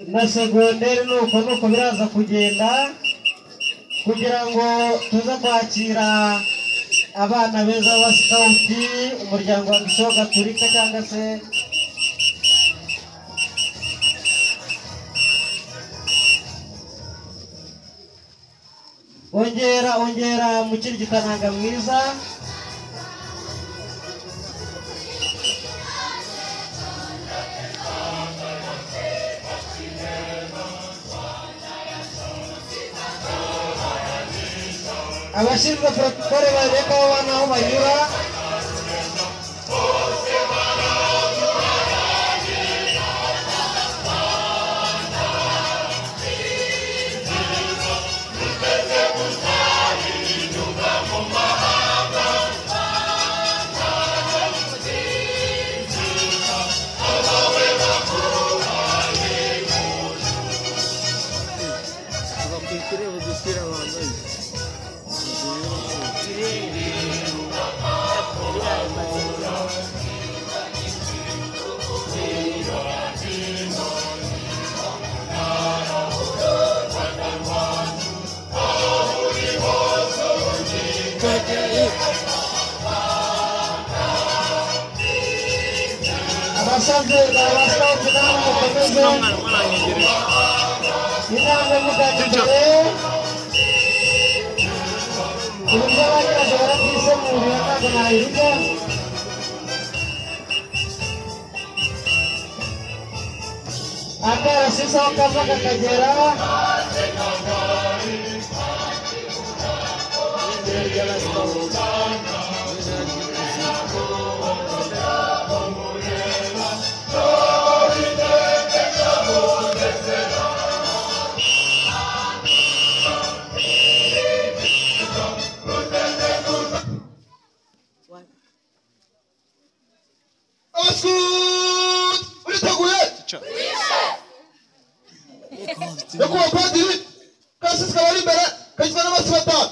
na segonderi nuko biraza kugenda kugira ngo tuze kwakira abana beza ba Scout umuryango wa Gisho Gaturika cyangwa se ongera mukirigitananga mwiza abashinzwe protokole bareka abana aho banyura abasanzwe n'abascout nabo mukomeze inama mugandire uburyo abanyiraje barabyisemurira ntabwo nayiruka akarasisi aho kava kakagera Yakuwa padiri kasisi kabari imbere kagizwe n'abasi batanu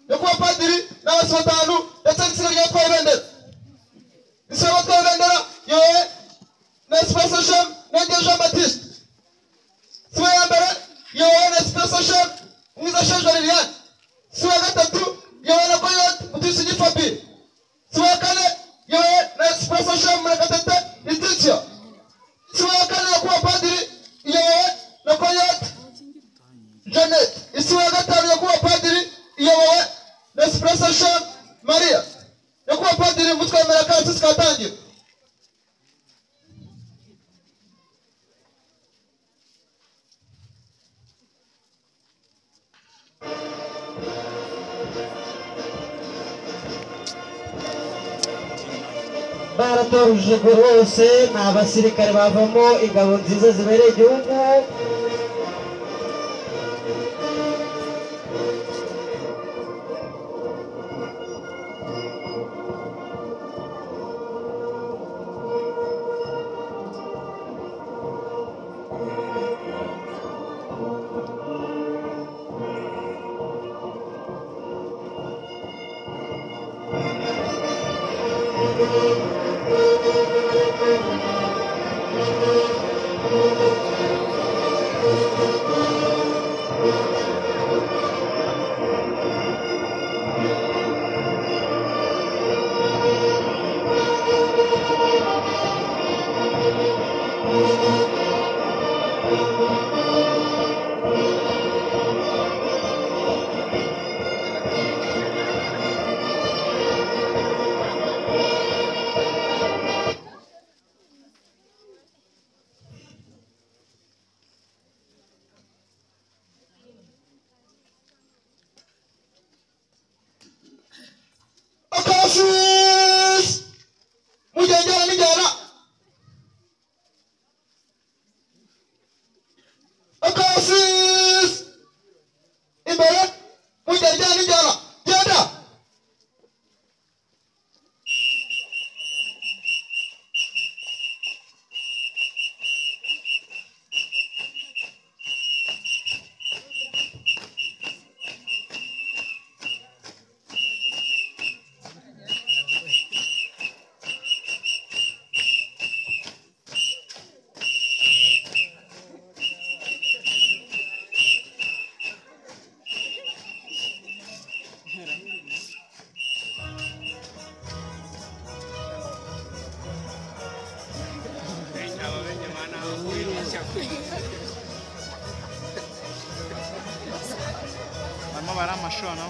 yakuwa padiri n'abasi batanu ndetse n'itsinda ry'abatwaye ibendera itsinda ry'abatwaye ibendera yowe na Espresso Chef Nenge Jean Baptiste siwe ya mbere yowe na Espresso Chef Mwiza Sheja Liliane siwe ya gatatu yowe na Coyote Mutisi Gifabi siwe ya kane yowe na Espresso Chef Murekatete Letitia siwe ya kane yakuwa padiri yowe na Coyote Janet isiwe ya gatanu yakuwa padiri yowe na Espresso Chef Maria yakuwa padiri mutwemera kasisi katangira baratoruje rwose ni abasirikare bavamo ingabo nziza zibereye igihugu barimo baramashono